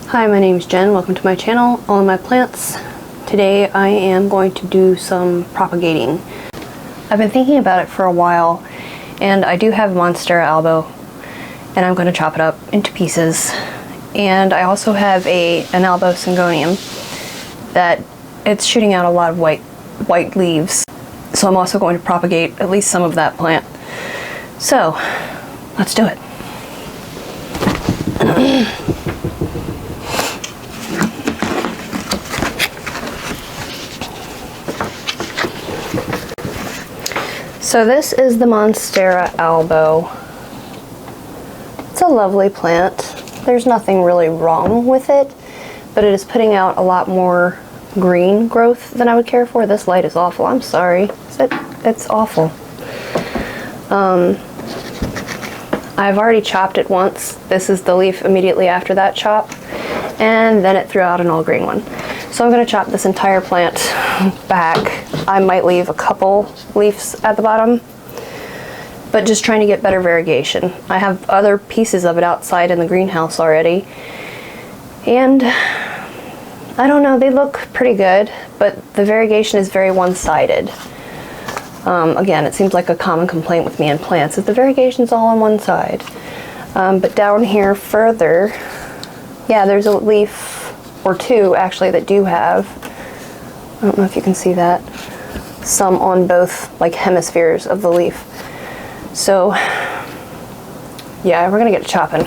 Hi, my name is Jen. Welcome to my channel, All of My Plants. Today I am going to do some propagating. I've been thinking about it for a while, and I do have Mostera Albo, and I'm going to chop it up into pieces. And I also have an Albo Syngonium that it's shooting out a lot of white leaves. So I'm also going to propagate at least some of that plant. So let's do it. So this is the Mostera Albo. It's a lovely plant. There's nothing really wrong with it, but it is putting out a lot more green growth than I would care for. This light is awful. I'm sorry. It's awful. I've already chopped it once. This is the leaf immediately after that chop, and then it threw out an all green one. So I'm going to chop this entire plant back. I might leave a couple leaves at the bottom, but just trying to get better variegation. I have other pieces of it outside in the greenhouse already, and I don't know, they look pretty good, but the variegation is very one-sided. Again, it seems like a common complaint with me and plants is the variegation's all on one side. But down here further, yeah, there's a leaf or two actually that do have, I don't know if you can see that, some on both like hemispheres of the leaf. So yeah, we're gonna get chopping.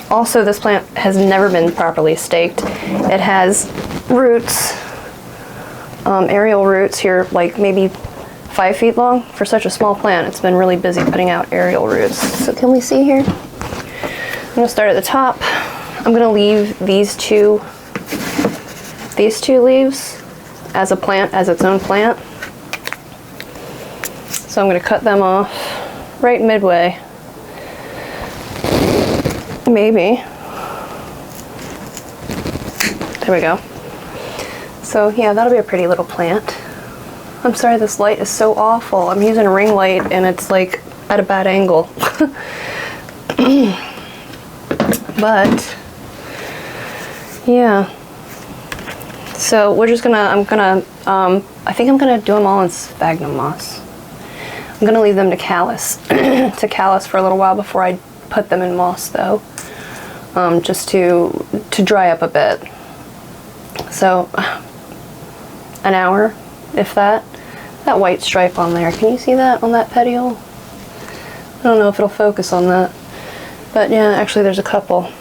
Also, this plant has never been properly staked. It has roots, aerial roots here, like maybe 5 feet long. For such a small plant, it's been really busy putting out aerial roots. So can we see here? I'm gonna start at the top. I'm gonna leave these two leaves as a plant, as its own plant. So I'm gonna cut them off right midway. Maybe. There we go. So yeah, that'll be a pretty little plant. I'm sorry this light is so awful. I'm using a ring light and it's like at a bad angle. But yeah. So we're just gonna, I think I'm gonna do them all in sphagnum moss. I'm gonna leave them to callus, for a little while before I put them in moss though. Just to dry up a bit. So an hour, if that. That white stripe on there, can you see that on that petiole? I don't know if it'll focus on that. But yeah, actually there's a couple.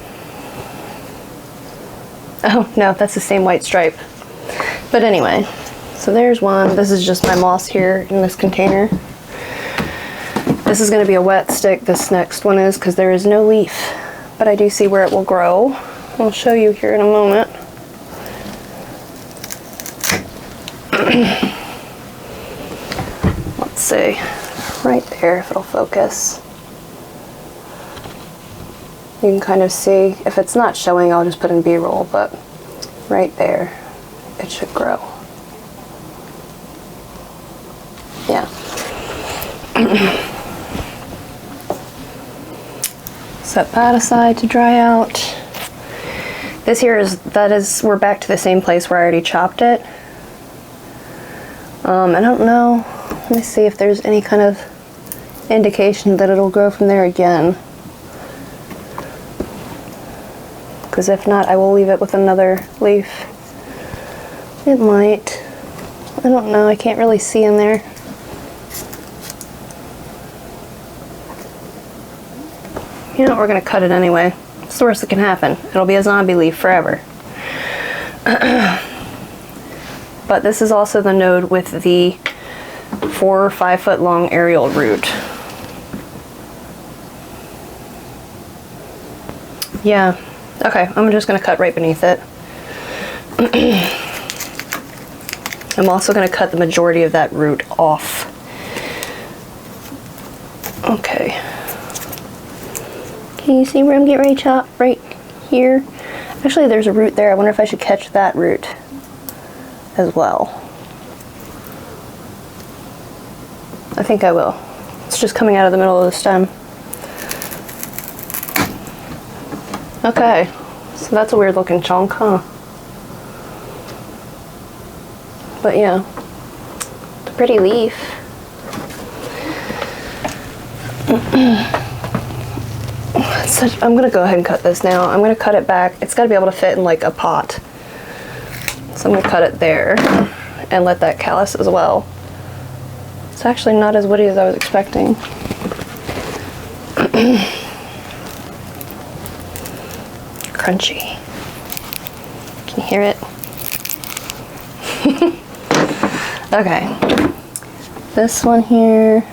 Oh no, that's the same white stripe. But anyway, so there's one. This is just my moss here in this container. This is going to be a wet stick, this next one is, because there is no leaf. But I do see where it will grow. I'll show you here in a moment. Let's see, right there, if it'll focus. You can kind of see, if it's not showing, I'll just put in B-roll, but right there, it should grow. Yeah. Set that aside to dry out. This here we're back to the same place where I already chopped it. I don't know, let me see if there's any kind of indication that it'll grow from there again. Because if not, I will leave it with another leaf. It might. I don't know, I can't really see in there. You know, we're gonna cut it anyway. It's the worst that can happen. It'll be a zombie leaf forever. But this is also the node with the 4 or 5 foot long aerial root. Yeah. Okay, I'm just gonna cut right beneath it. I'm also gonna cut the majority of that root off. Okay. Can you see where I'm getting ready to chop? Right here. Actually, there's a root there. I wonder if I should catch that root as well. I think I will. It's just coming out of the middle of the stem. Okay, So that's a weird looking chunk, huh? But yeah, it's a pretty leaf. So I'm gonna go ahead and cut this now. I'm gonna cut it back. It's gotta be able to fit in like a pot. So I'm gonna cut it there and let that callus as well. It's actually not as woody as I was expecting. Crunchy. Can you hear it? Okay. This one here,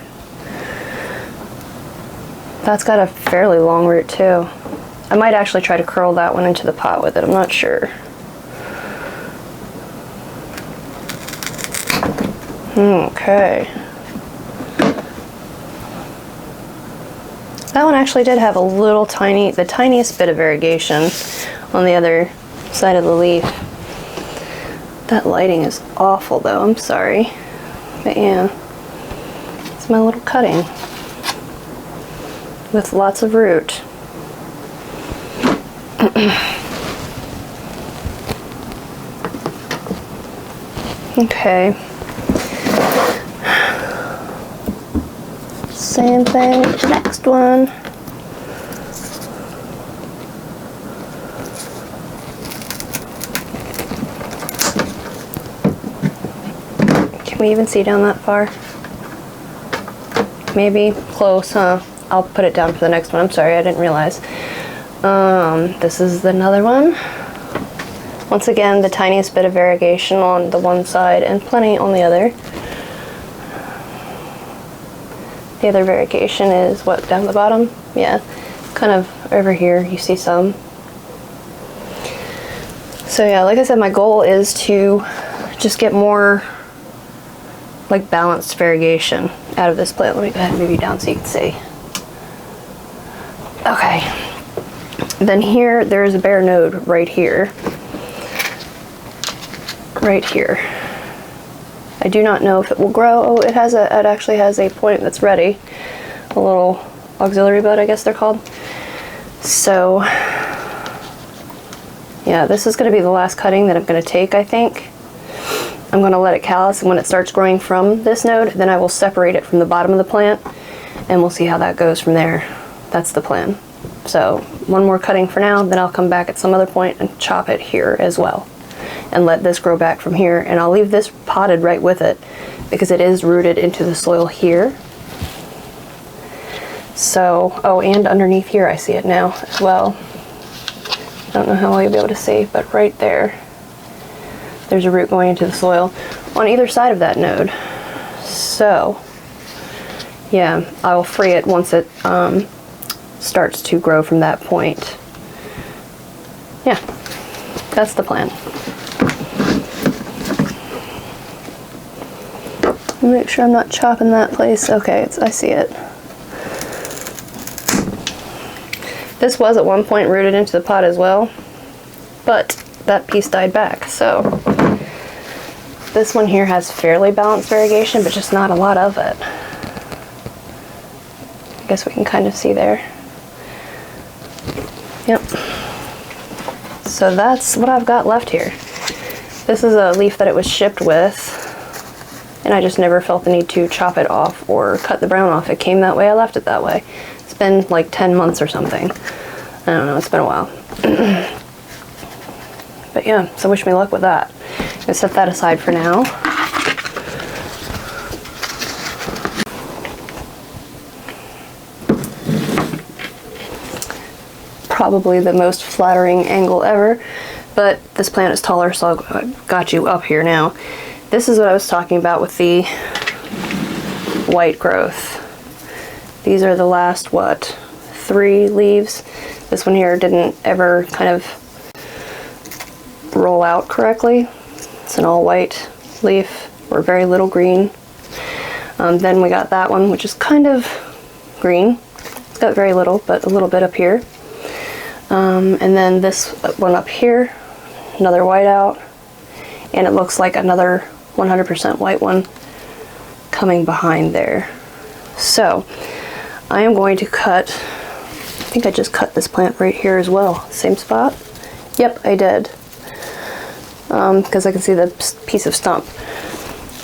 that's got a fairly long root too. I might actually try to curl that one into the pot with it, I'm not sure. Okay. That one actually did have a little tiny, the tiniest bit of variegation on the other side of the leaf. That lighting is awful though, I'm sorry. But yeah, it's my little cutting with lots of root. Okay. Same thing with the next one. Can we even see down that far? Maybe close, huh? I'll put it down for the next one. I'm sorry, I didn't realize. This is another one. Once again, the tiniest bit of variegation on the one side and plenty on the other. The other variegation is what, down the bottom? Yeah, kind of over here, you see some. So yeah, like I said, my goal is to just get more like balanced variegation out of this plant. Let me go ahead and move you down so you can see. Okay, then here, there's a bare node right here. Right here. I do not know if it will grow. Oh, it actually has a point that's ready. A little auxiliary bud, I guess they're called. So, yeah, this is going to be the last cutting that I'm going to take, I think. I'm going to let it callus, and when it starts growing from this node, then I will separate it from the bottom of the plant, and we'll see how that goes from there. That's the plan. So, one more cutting for now, then I'll come back at some other point and chop it here as well. And let this grow back from here, and I'll leave this potted right with it because it is rooted into the soil here. So, oh, and underneath here I see it now as well. I don't know how well you'll be able to see, but right there, there's a root going into the soil on either side of that node. So, yeah, I will free it once it starts to grow from that point. Yeah, that's the plan. Make sure I'm not chopping that place. Okay, I see it. This was at one point rooted into the pot as well, but that piece died back, so this one here has fairly balanced variegation, but just not a lot of it. I guess we can kind of see there. Yep. So that's what I've got left here. This is a leaf that it was shipped with, and I just never felt the need to chop it off or cut the brown off. It came that way, I left it that way. It's been like 10 months or something. I don't know, it's been a while. But yeah, so wish me luck with that. I'm gonna set that aside for now. Probably the most flattering angle ever, but this plant is taller, so I've got you up here now. This is what I was talking about with the white growth. These are the last, what, 3 leaves. This one here didn't ever kind of roll out correctly. It's an all white leaf, or very little green. Then we got that one, which is kind of green. It's got very little, but a little bit up here. And then this one up here, another white out, and it looks like another 100% white one coming behind there. So I am going to cut, I think I just cut this plant right here as well, same spot. Yep, I did. Because I can see the piece of stump.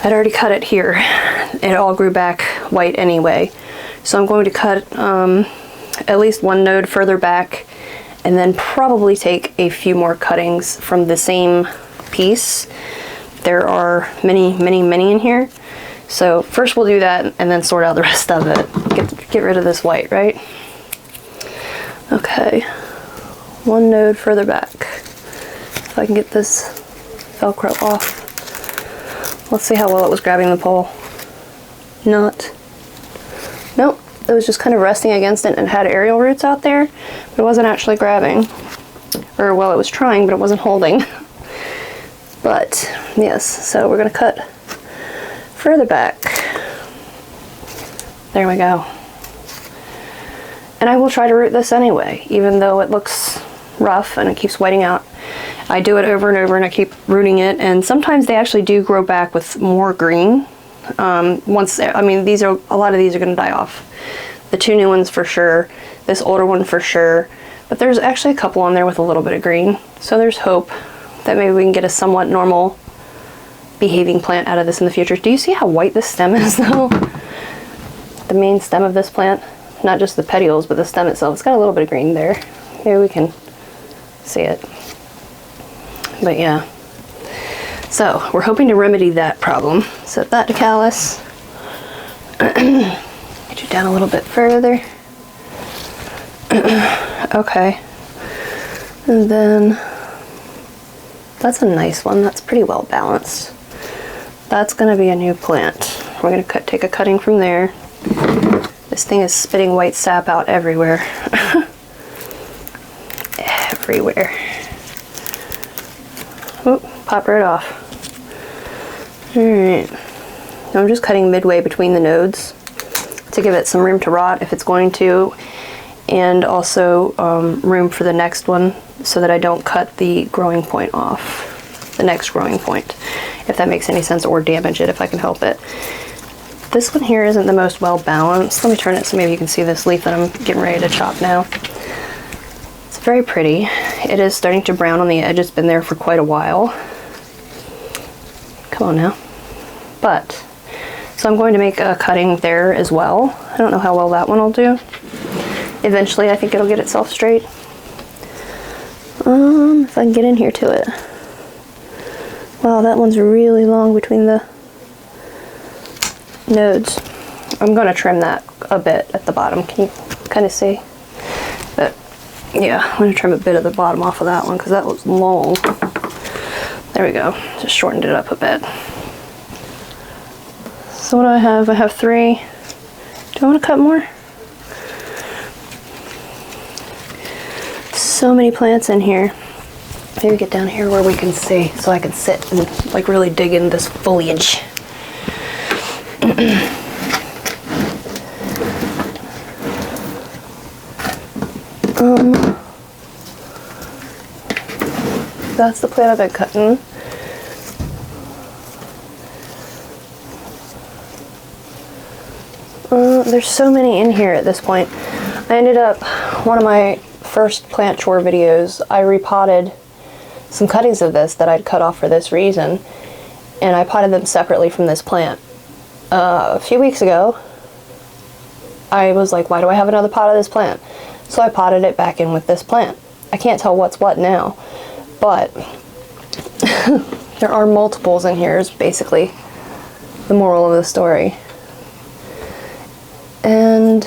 I'd already cut it here. It all grew back white anyway. So I'm going to cut at least one node further back, and then probably take a few more cuttings from the same piece. There are many in here. So first we'll do that and then sort out the rest of it. Get rid of this white, right? Okay, one node further back. If I can get this Velcro off. Let's see how well it was grabbing the pole. Not. Nope, it was just kind of resting against it and had aerial roots out there, but it wasn't actually grabbing. Or, well, it was trying, but it wasn't holding. But, yes, so we're gonna cut further back. There we go. And I will try to root this anyway, even though it looks rough and it keeps whiting out. I do it over and over and I keep rooting it, and sometimes they actually do grow back with more green. I mean, a lot of these are going to die off. The two new ones for sure, this older one for sure, but there's actually a couple on there with a little bit of green. So there's hope that maybe we can get a somewhat normal behaving plant out of this in the future. Do you see how white this stem is though? The main stem of this plant, not just the petioles, but the stem itself. It's got a little bit of green there. Maybe we can see it. But yeah, so we're hoping to remedy that problem. Set that to callus. Get you down a little bit further. Okay, and then that's a nice one. That's pretty well balanced. That's going to be a new plant. We're going to take a cutting from there. This thing is spitting white sap out everywhere. Everywhere. Oop, pop right off. Alright. Now I'm just cutting midway between the nodes to give it some room to rot if it's going to, and also room for the next one so that I don't cut the growing point off. The next growing point, if that makes any sense, or damage it if I can help it. This one here isn't the most well balanced. Let me turn it so maybe you can see this leaf that I'm getting ready to chop now. It's very pretty. It is starting to brown on the edge. It's been there for quite a while. Come on now. But, so I'm going to make a cutting there as well. I don't know how well that one will do. Eventually I think it'll get itself straight. If I can get in here to it. Wow, that one's really long between the nodes. I'm going to trim that a bit at the bottom. Can you kind of see? But yeah, I'm going to trim a bit of the bottom off of that one because that was long. There we go. Just shortened it up a bit. So what do I have? I have 3. Do I want to cut more? So many plants in here. Maybe get down here where we can see so I can sit and like really dig in this foliage. That's the plant I've been cutting. There's so many in here at this point. I ended up, one of my first plant chore videos, I repotted some cuttings of this that I'd cut off for this reason, and I potted them separately from this plant. A few weeks ago, I was like, why do I have another pot of this plant? So I potted it back in with this plant. I can't tell what's what now, but there are multiples in here is basically the moral of the story. And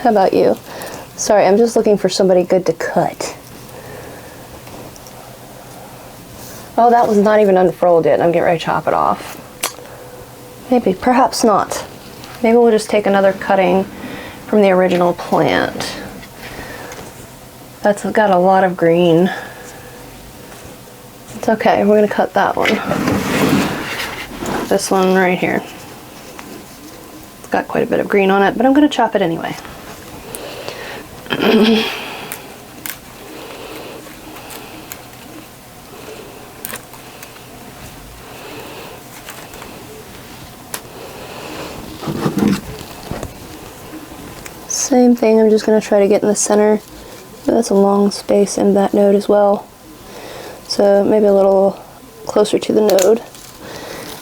how about you? Sorry, I'm just looking for somebody good to cut. Oh, that was not even unfurled yet. I'm getting ready to chop it off. Maybe, perhaps not. Maybe we'll just take another cutting from the original plant. That's got a lot of green. It's okay, we're gonna cut that one. This one right here. It's got quite a bit of green on it, but I'm gonna chop it anyway. Same thing, I'm just going to try to get in the center That's a long space in that node as well. So maybe a little closer to the node.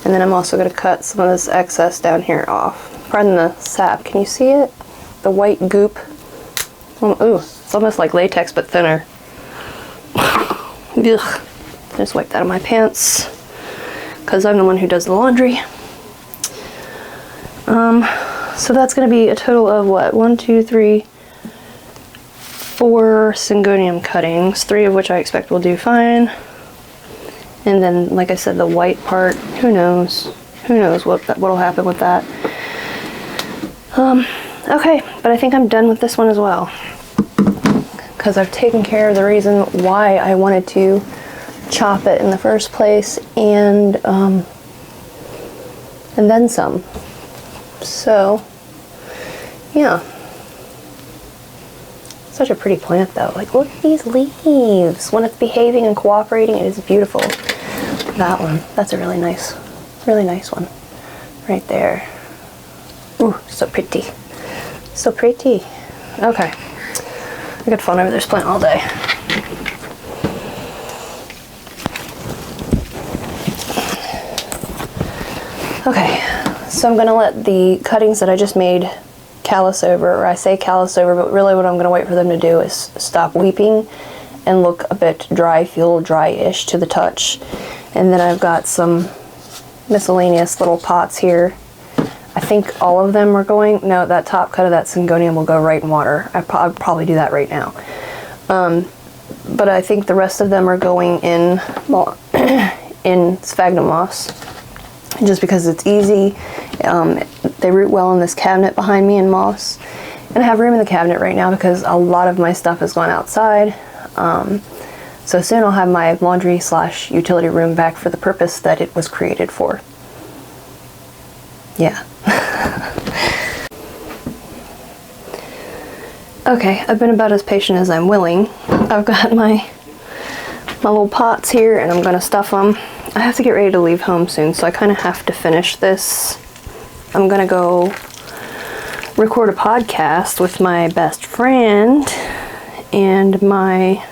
And then I'm also going to cut some of this excess down here off. Pardon the sap. Can you see it? The white goop. Ooh, it's almost like latex but thinner. Ugh. Just wipe that on my pants because I'm the one who does the laundry. So that's going to be a total of what? 1, 2, 3, 4 Syngonium cuttings, 3 of which I expect will do fine. And then, like I said, the white part, who knows? Who knows what'll happen with that. Okay, but I think I'm done with this one as well. Because I've taken care of the reason why I wanted to chop it in the first place, and then some. So, yeah. Such a pretty plant though. Like, look at these leaves. When it's behaving and cooperating, it is beautiful. That one, that's a really nice one. Right there. Ooh, so pretty. So pretty. Okay. I could fawn over this plant all day. Okay, so I'm gonna let the cuttings that I just made callus over, or I say callus over, but really what I'm gonna wait for them to do is stop weeping and look a bit dry, feel dry-ish to the touch. And then I've got some miscellaneous little pots here. I think all of them are going, no, that top cut of that Syngonium will go right in water. I'll probably do that right now. But I think the rest of them are going in, well, in sphagnum moss, just because it's easy. They root well in this cabinet behind me in moss. And I have room in the cabinet right now because a lot of my stuff has gone outside. So soon I'll have my laundry / utility room back for the purpose that it was created for. Yeah. Okay, I've been about as patient as I'm willing. I've got my little pots here and I'm gonna stuff them. I have to get ready to leave home soon, so I kind of have to finish this. I'm gonna go record a podcast with my best friend and my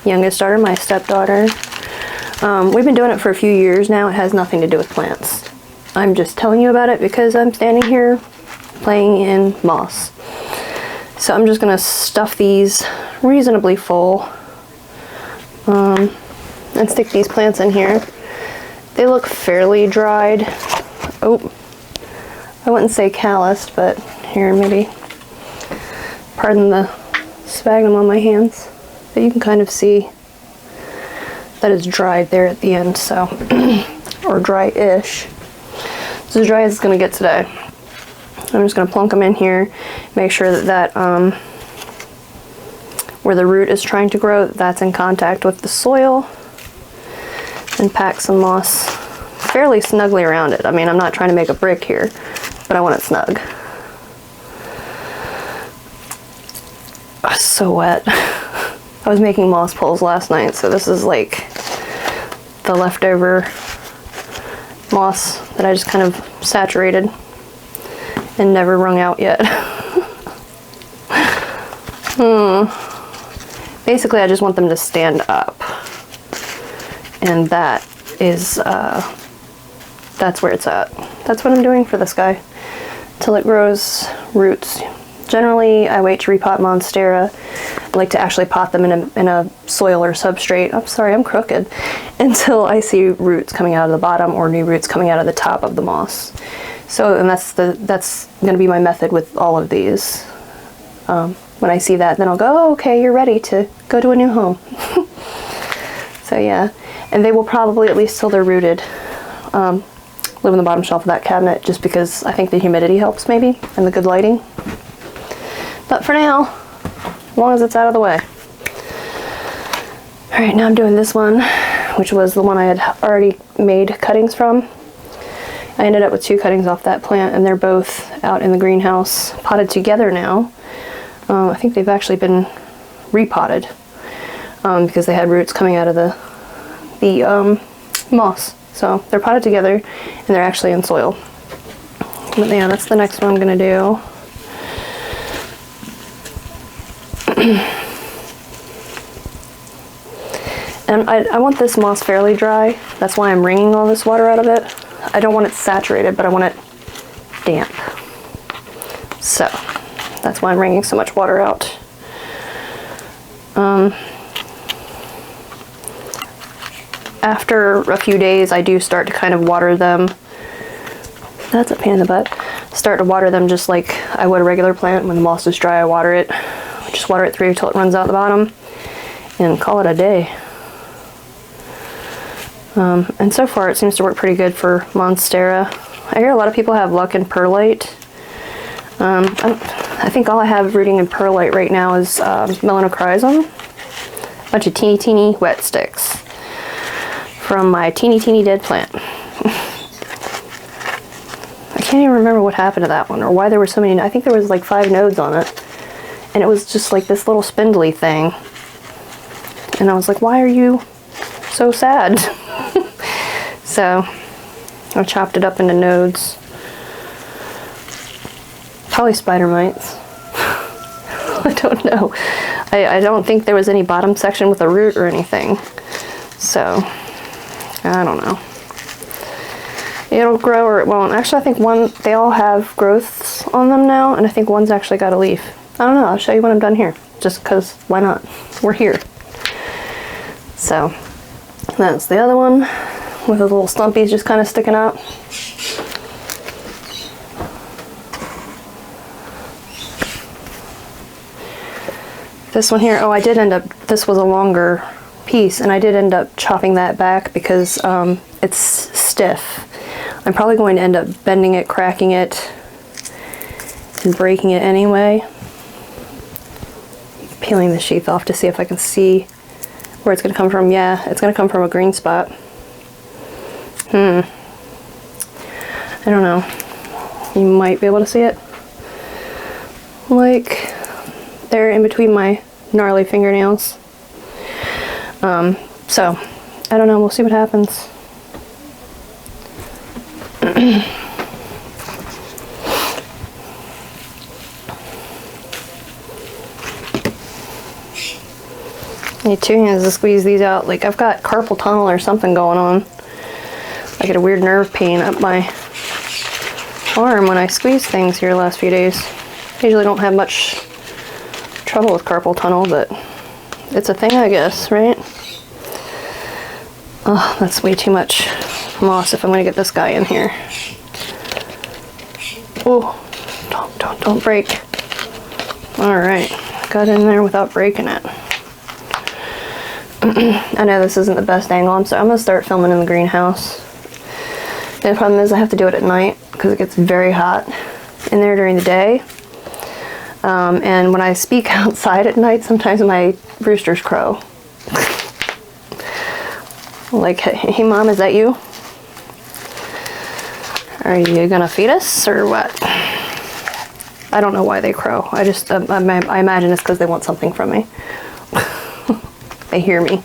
youngest daughter, my stepdaughter. We've been doing it for a few years now. It has nothing to do with plants. I'm just telling you about it because I'm standing here playing in moss. So I'm just gonna stuff these reasonably full and stick these plants in here. They look fairly dried. Oh, I wouldn't say calloused, but here, maybe, pardon the sphagnum on my hands, but you can kind of see that it's dried there at the end, so, or dry-ish. It's as dry as it's gonna get today. I'm just gonna plunk them in here, make sure that where the root is trying to grow, that's in contact with the soil, and pack some moss fairly snugly around it. I mean, I'm not trying to make a brick here, but I want it snug. Oh, it's so wet. I was making moss poles last night, so this is like the leftover moss that I just kind of saturated and never wrung out yet. Basically, I just want them to stand up, and that is that's where it's at. That's what I'm doing for this guy till it grows roots. Generally, I wait to repot Monstera. I like to actually pot them in a soil or substrate. I'm sorry, I'm crooked. Until I see roots coming out of the bottom or new roots coming out of the top of the moss. So, and that's going to be my method with all of these. When I see that, then I'll go, oh, okay, you're ready to go to a new home. So yeah, and they will probably, at least till they're rooted, live on the bottom shelf of that cabinet, just because I think the humidity helps maybe, and the good lighting. But for now, as long as it's out of the way. All right, now I'm doing this one, which was the one I had already made cuttings from. I ended up with 2 cuttings off that plant, and they're both out in the greenhouse, potted together now. I think they've actually been repotted because they had roots coming out of the moss. So they're potted together, and they're actually in soil. But yeah, that's the next one I'm gonna do. And I want this moss fairly dry. That's why I'm wringing all this water out of it. I don't want it saturated, but I want it damp. So that's why I'm wringing so much water out. After a few days, I do start to kind of water them. That's a pain in the butt. Start to water them just like I would a regular plant. When the moss is dry, I water it. Just water it through until it runs out the bottom and call it a day. And so far it seems to work pretty good for Monstera. I hear a lot of people have luck in perlite. I think all I have rooting in perlite right now is melanochrysum. A bunch of teeny wet sticks from my teeny dead plant. I can't even remember what happened to that one or why there were so many. I think there was like 5 nodes on it. And it was just like this little spindly thing. And I was like, why are you so sad? So I chopped it up into nodes. Probably spider mites. I don't know. I don't think there was any bottom section with a root or anything. So I don't know. It'll grow or it won't. Actually, I think they all have growths on them now, and I think one's actually got a leaf. I don't know, I'll show you when I'm done here, just because, why not? We're here. So, that's the other one, with the little stumpies just kind of sticking out. This one here, oh, I did end up, this was a longer piece, and I did end up chopping that back because it's stiff. I'm probably going to end up bending it, cracking it, and breaking it anyway. Peeling the sheath off to see if I can see where it's going to come from. Yeah, it's going to come from a green spot. I don't know. You might be able to see it. Like there in between my gnarly fingernails. So, I don't know. We'll see what happens. I need 2 hands to squeeze these out. Like I've got carpal tunnel or something going on. I get a weird nerve pain up my arm when I squeeze things here the last few days. I usually don't have much trouble with carpal tunnel, but it's a thing, I guess, right? Oh, that's way too much moss if I'm gonna get this guy in here. Oh, don't break. All right, got in there without breaking it. I know this isn't the best angle, so I'm gonna start filming in the greenhouse. The problem is I have to do it at night because it gets very hot in there during the day. And when I speak outside at night, sometimes my roosters crow. Like, hey mom, is that you? Are you gonna feed us or what? I don't know why they crow. I just, I imagine it's because they want something from me. They hear me.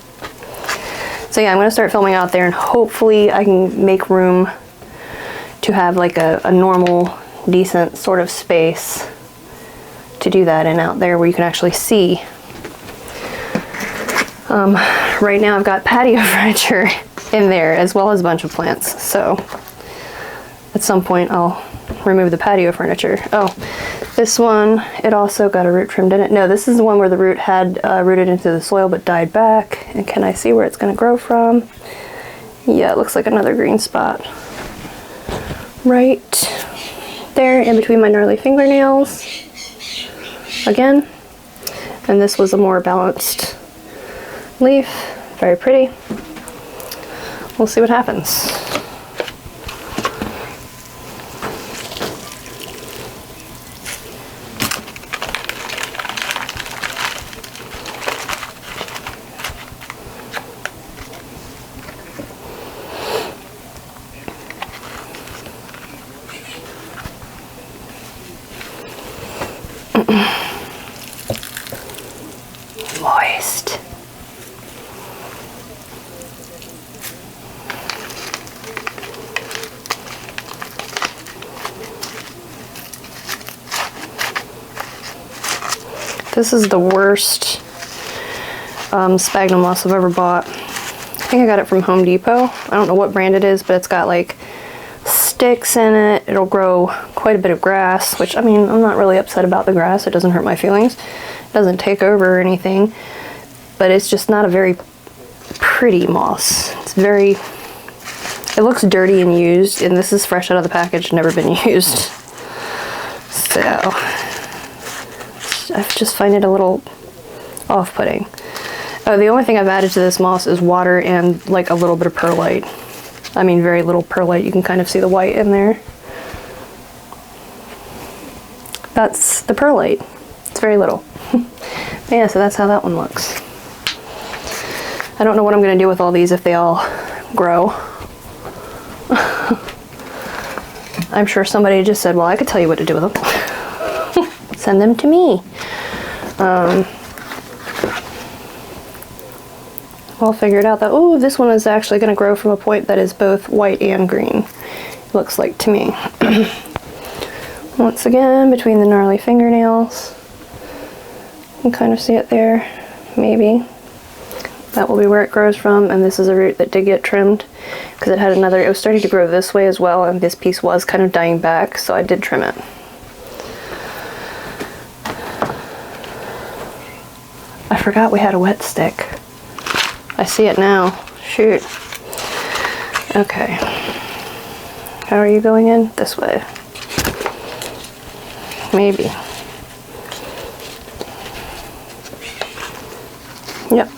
So yeah, I'm gonna start filming out there and hopefully I can make room to have like a normal, decent sort of space to do that in out there where you can actually see. Right now I've got patio furniture in there as well as a bunch of plants. So at some point I'll remove the patio furniture. Oh, this one, it also got a root trimmed in it. No, this is the one where the root had rooted into the soil but died back. And can I see where it's going to grow from? Yeah, it looks like another green spot. Right there in between my gnarly fingernails. Again. And this was a more balanced leaf. Very pretty. We'll see what happens. Moist. This is the worst sphagnum moss I've ever bought. think I got it from Home Depot. I don't know what brand it is, but it's got like sticks in it. It'll grow quite a bit of grass, which, I mean, I'm not really upset about the grass. It doesn't hurt my feelings. It doesn't take over or anything, but it's just not a very pretty moss. It looks dirty and used, and this is fresh out of the package, never been used. So I just find it a little off-putting. Oh, the only thing I've added to this moss is water and like a little bit of perlite. I mean, very little perlite. You can kind of see the white in there. That's the perlite. It's very little. Yeah, so that's how that one looks. I don't know what I'm going to do with all these if they all grow. I'm sure somebody just said, well, I could tell you what to do with them. Send them to me. I'll figure it out that, oh, this one is actually going to grow from a point that is both white and green, looks like to me. Once again, between the gnarly fingernails. You can kind of see it there, maybe. That will be where it grows from, and this is a root that did get trimmed because it had another, it was starting to grow this way as well, and this piece was kind of dying back, so I did trim it. I forgot we had a wet stick. I see it now. Shoot. Okay. How are you going in? This way. Maybe. Yep.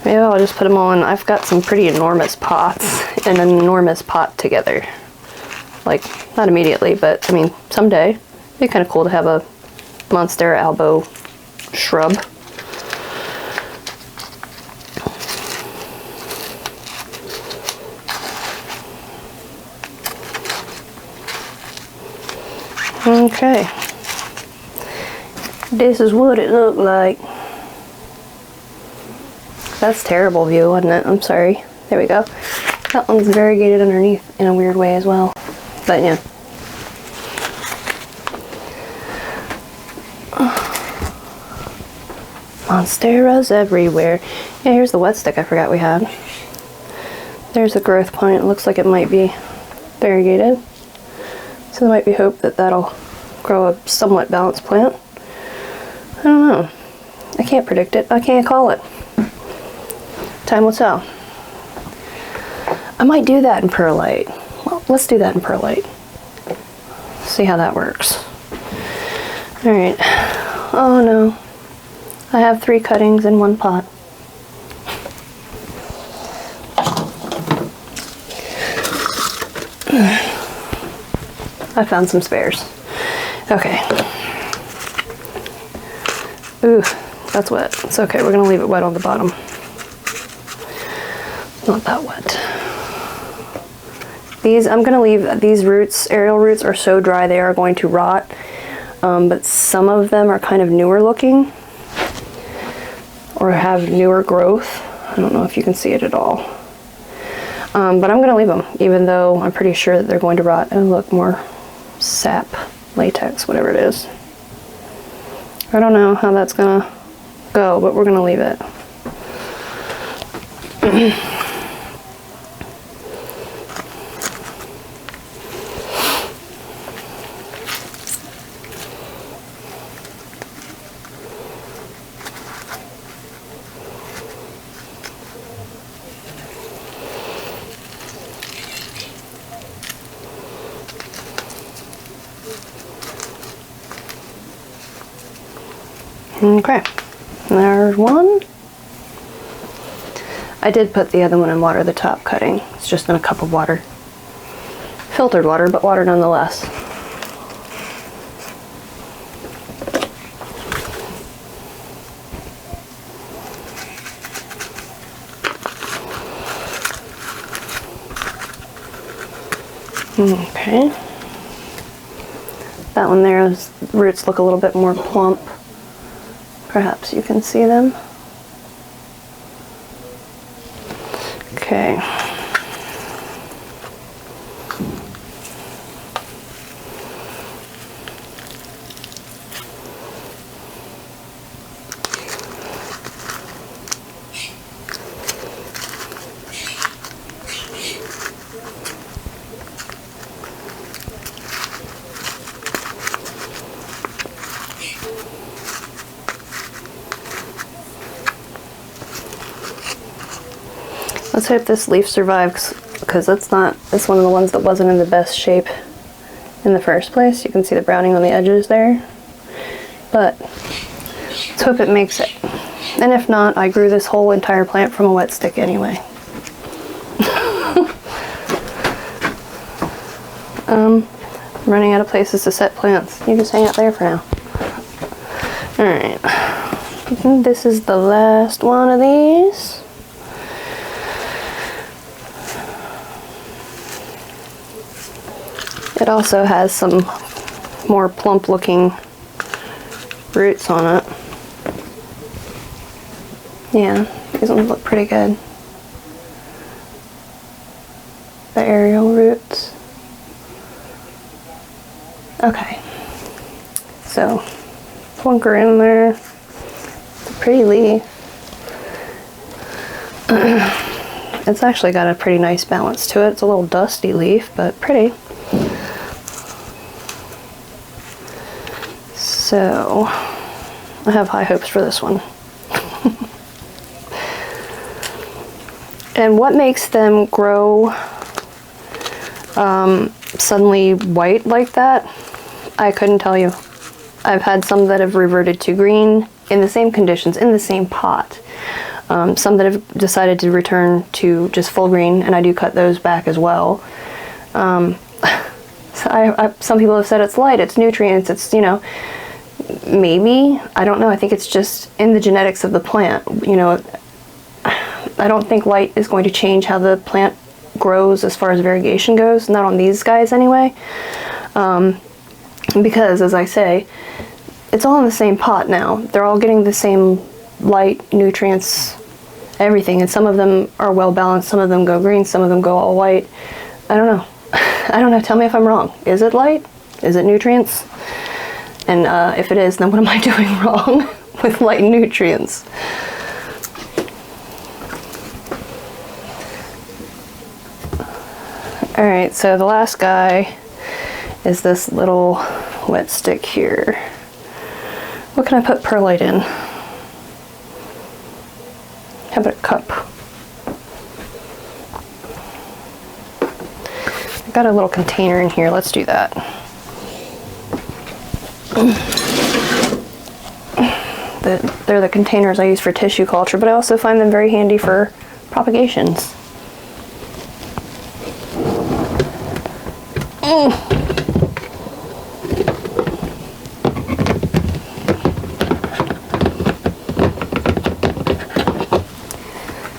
Maybe I'll just put them all in. I've got some pretty enormous pots and an enormous pot together. Like, not immediately, but I mean, someday. It'd be kind of cool to have a Mostera Albo shrub. Okay. This is what it looked like. That's terrible view, wasn't it? I'm sorry. There we go. That one's variegated underneath in a weird way as well. But yeah. Monsteras everywhere. Yeah, here's the wet stick I forgot we had. There's a growth point. It looks like it might be variegated. So there might be hope that that'll grow a somewhat balanced plant. I don't know. I can't predict it. I can't call it. Time will tell. I might do that in perlite. Well, let's do that in perlite. See how that works. Alright. Oh no. I have 3 cuttings in one pot. I found some spares. Okay. Ooh, that's wet. It's okay, we're gonna leave it wet on the bottom. Not that wet. These, I'm gonna leave these roots, aerial roots are so dry they are going to rot. But some of them are kind of newer looking or have newer growth. I don't know if you can see it at all. But I'm gonna leave them, even though I'm pretty sure that they're going to rot. And look, more sap, latex, whatever it is. I don't know how that's gonna go, but we're gonna leave it. Okay, there's one. I did put the other one in water, the top cutting. It's just in a cup of water. Filtered water, but water nonetheless. Okay. That one there's roots look a little bit more plump. Perhaps you can see them. Okay. Let's hope this leaf survives, because it's one of the ones that wasn't in the best shape in the first place. You can see the browning on the edges there. But let's hope it makes it. And if not, I grew this whole entire plant from a wet stick anyway. I'm running out of places to set plants. You just hang out there for now. Alright. This is the last one of these. It also has some more plump looking roots on it. Yeah, these ones look pretty good. The aerial roots. Okay, so plunker in there. It's a pretty leaf. It's actually got a pretty nice balance to it. It's a little dusty leaf, but pretty. So, I have high hopes for this one. And what makes them grow suddenly white like that, I couldn't tell you. I've had some that have reverted to green in the same conditions, in the same pot. Some that have decided to return to just full green, and I do cut those back as well. Some people have said it's light, it's nutrients, it's, you know, maybe, I don't know, I think it's just in the genetics of the plant. You know, I don't think light is going to change how the plant grows as far as variegation goes, not on these guys anyway, because as I say, it's all in the same pot now. They're all getting the same light, nutrients, everything, and some of them are well balanced, some of them go green, some of them go all white. I don't know. I don't know, tell me if I'm wrong. Is it light? Is it nutrients? And if it is, then what am I doing wrong with light and nutrients? Alright, so the last guy is this little wet stick here. What can I put perlite in? How about a cup? I've got a little container in here, let's do that. They're the containers I use for tissue culture, but I also find them very handy for propagations.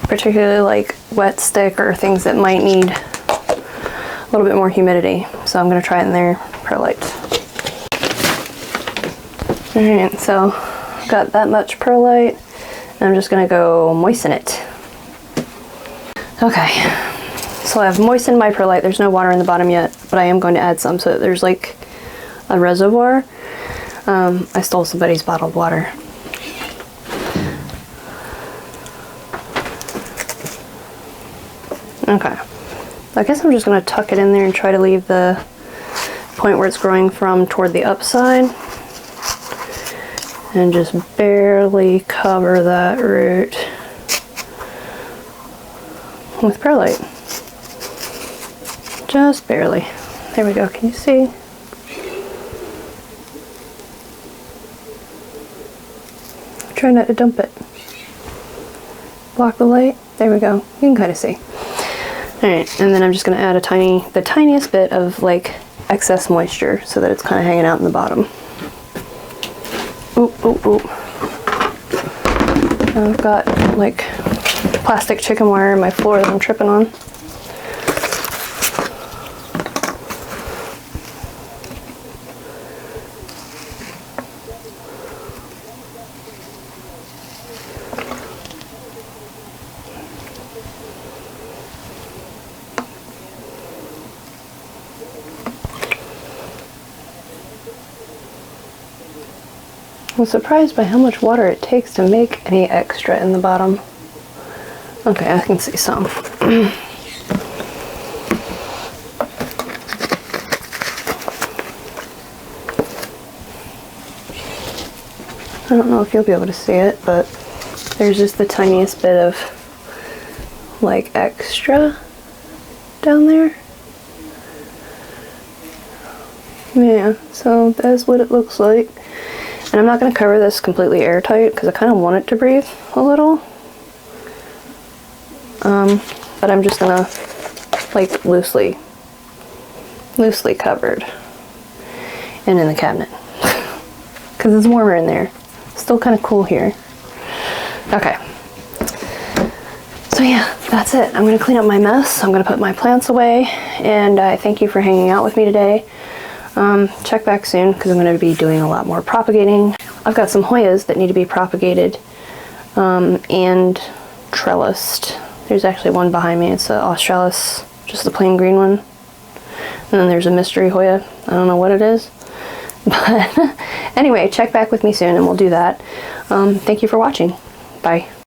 Particularly like wet stick or things that might need a little bit more humidity. So I'm going to try it in there, perlite. Alright, so I've got that much perlite, and I'm just going to go moisten it. Okay, so I've moistened my perlite. There's no water in the bottom yet, but I am going to add some so that there's like a reservoir. I stole somebody's bottled water. Okay, I guess I'm just going to tuck it in there and try to leave the point where it's growing from toward the upside. And just barely cover that root with perlite. Just barely. There we go, can you see? Try not to dump it. Block the light. There we go. You can kind of see. Alright, and then I'm just going to add the tiniest bit of like excess moisture so that it's kind of hanging out in the bottom. Oop, oop, oop. I've got like plastic chicken wire in my floor that I'm tripping on. I'm surprised by how much water it takes to make any extra in the bottom. Okay, I can see some. I don't know if you'll be able to see it, but there's just the tiniest bit of like extra down there. Yeah, so that's what it looks like. And I'm not going to cover this completely airtight because I kind of want it to breathe a little. But I'm just going to like loosely covered and in the cabinet because it's warmer in there. Still kind of cool here. Okay. So yeah, that's it. I'm going to clean up my mess. I'm going to put my plants away, and I thank you for hanging out with me today. Check back soon because I'm going to be doing a lot more propagating. I've got some Hoyas that need to be propagated and trellised. There's actually one behind me. It's an Australis, just the plain green one. And then there's a mystery Hoya. I don't know what it is. But anyway, check back with me soon and we'll do that. Thank you for watching. Bye.